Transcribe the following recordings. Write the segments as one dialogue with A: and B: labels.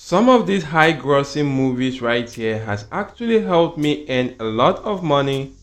A: Some of these high grossing movies right here has actually helped me earn a lot of money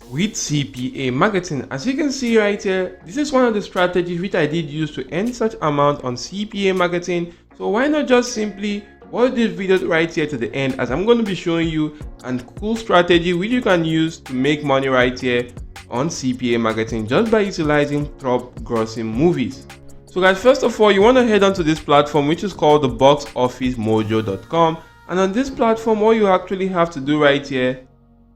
A: with CPA marketing. As you can see right here, this is one of the strategies which I did use to earn such amount on CPA marketing. So why not just simply watch this video right here to the end, as I'm going to be showing you a cool strategy which you can use to make money right here on CPA marketing just by utilizing top grossing movies. So guys, first of all, you want to head onto this platform which is called the boxofficemojo.com, and on this platform all you actually have to do right here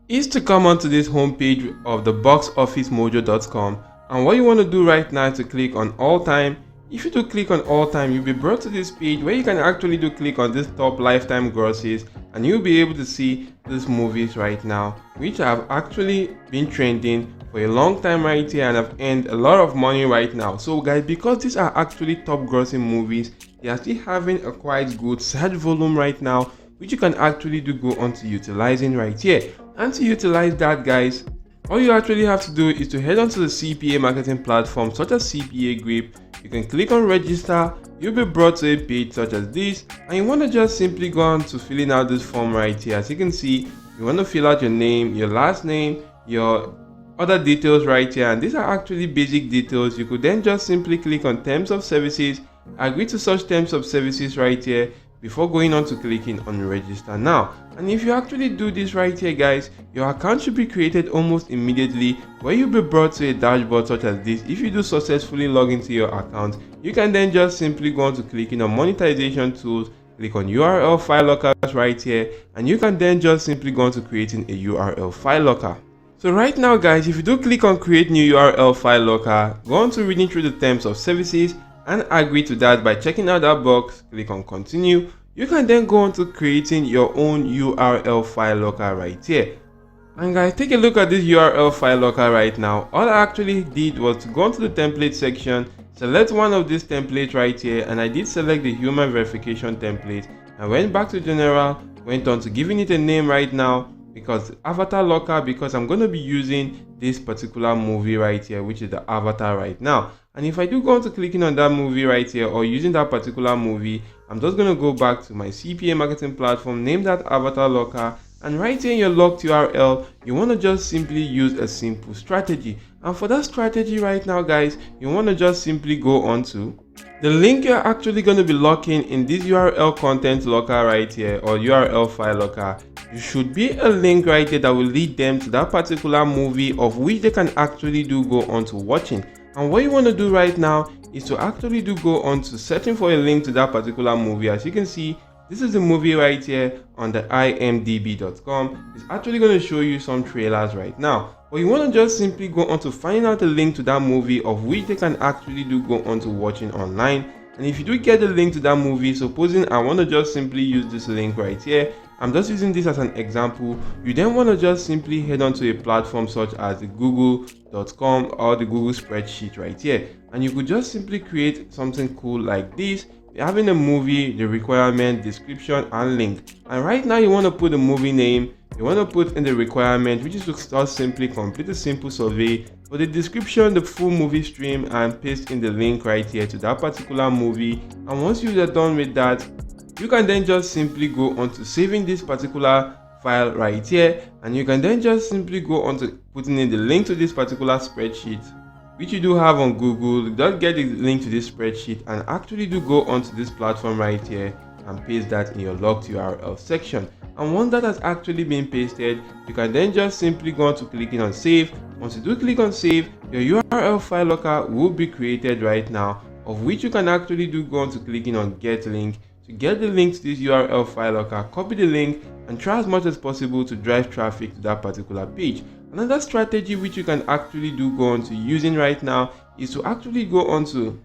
A: is to come onto this homepage of the boxofficemojo.com, and what you want to do right now is to click on all time. If you do click on all time, you'll be brought to this page where you can actually do click on this top lifetime grosses, and you'll be able to see these movies right now which have actually been trending for a long time right here and have earned a lot of money right now. So guys, because these are actually top grossing movies, they are still having a quite good search volume right now which you can actually do go on to utilizing right here. And to utilize that, guys, all you actually have to do is to head onto the CPA marketing platform such as CPA Grip. You can click on register, you'll be brought to a page such as this, and you want to just simply go on to filling out this form right here. As you can see, you want to fill out your name, your last name, your other details right here, and these are actually basic details. You could then just simply click on terms of services, agree to such terms of services right here before going on to clicking on register now. And if you actually do this right here, guys, your account should be created almost immediately, where you'll be brought to a dashboard such as this. If you do successfully log into your account, you can then just simply go on to clicking on monetization tools, click on URL file lockers right here, and you can then just simply go on to creating a URL file locker. So right now, guys, if you do click on create new URL file locker, go on to reading through the terms of services and agree to that by checking out that box, click on continue. You can then go on to creating your own URL file locker right here. And guys, take a look at this URL file locker right now. All I actually did was to go onto the template section, select one of these templates right here, and I did select the human verification template. I went back to general, went on to giving it a name right now, because avatar locker, because I'm going to be using this particular movie right here, which is the avatar right now. And if I do go on to clicking on that movie right here or using that particular movie, I'm just going to go back to my CPA marketing platform, name that avatar locker, and right here in your locked URL, you want to just simply use a simple strategy. And for that strategy right now, guys, you want to just simply go on to the link you're actually going to be locking in this URL content locker right here, or URL file locker. You should be a link right here that will lead them to that particular movie of which they can actually do go on to watching. And what you want to do right now is to actually do go on to searching for a link to that particular movie. As you can see, this is the movie right here on the imdb.com. It's actually going to show you some trailers right now. But you want to just simply go on to find out a link to that movie of which they can actually do go on to watching online. And if you do get the link to that movie, supposing I want to just simply use this link right here, I'm just using this as an example, you then want to just simply head onto a platform such as the google.com or the Google spreadsheet right here, and you could just simply create something cool like this, having a movie, the requirement, description, and link. And right now you want to put the movie name, you want to put in the requirement, which is to just simply complete a simple survey, for the description, the full movie stream, and paste in the link right here to that particular movie. And once you're done with that, you can then just simply go on to saving this particular file right here, and you can then just simply go on to putting in the link to this particular spreadsheet which you do have on Google. Just get the link to this spreadsheet and actually do go onto this platform right here and paste that in your locked URL section. And once that has actually been pasted, you can then just simply go on to clicking on save. Once you do click on save, your URL file locker will be created right now, of which you can actually do go on to clicking on get link. To get the link to this URL file locker, copy the link and try as much as possible to drive traffic to that particular page. Another strategy which you can actually do go on to using right now is to actually go on to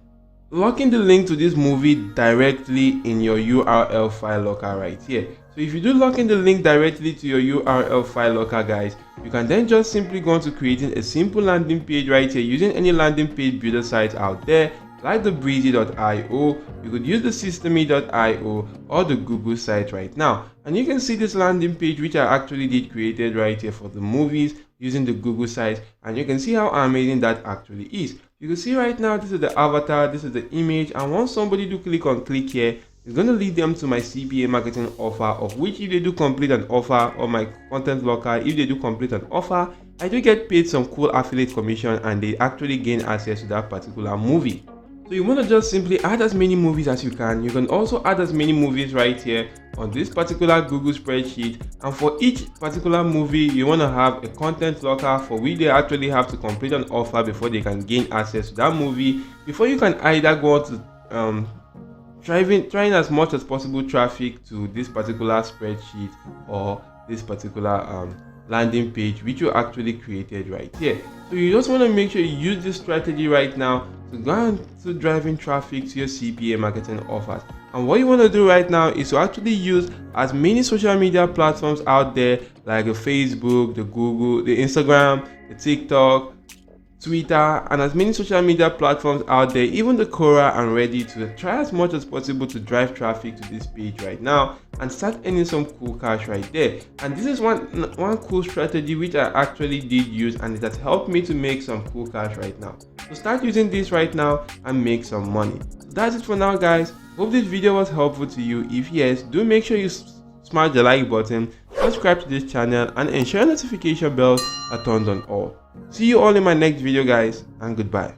A: locking the link to this movie directly in your URL file locker right here. So if you do lock in the link directly to your URL file locker, guys, you can then just simply go on to creating a simple landing page right here using any landing page builder site out there, like the breezy.io. You could use the systemy.io or the Google site right now. And you can see this landing page which I actually did created right here for the movies using the Google site, and you can see how amazing that actually is. You can see right now this is the avatar, this is the image, and once somebody do click on click here, it's going to lead them to my CPA marketing offer, of which if they do complete an offer, or my content locker, if they do complete an offer, I do get paid some cool affiliate commission, and they actually gain access to that particular movie. So you want to just simply add as many movies as you can. You can also add as many movies right here on this particular Google spreadsheet, and for each particular movie you want to have a content locker for which they actually have to complete an offer before they can gain access to that movie, before you can either go on to trying as much as possible traffic to this particular spreadsheet or this particular landing page which you actually created right here. So you just want to make sure you use this strategy right now to go into driving traffic to your CPA marketing offers. And what you want to do right now is to actually use as many social media platforms out there, like the Facebook, the Google, the Instagram, the TikTok, Twitter, and as many social media platforms out there, even the Quora and Reddit, to try as much as possible to drive traffic to this page right now and start earning some cool cash right there. And this is one cool strategy which I actually did use, and it has helped me to make some cool cash right now. So start using this right now and make some money. So that's it for now, guys. Hope this video was helpful to you. If yes, do make sure you smash the like button, subscribe to this channel, and ensure notification bells are turned on all. See you all in my next video, guys, and goodbye.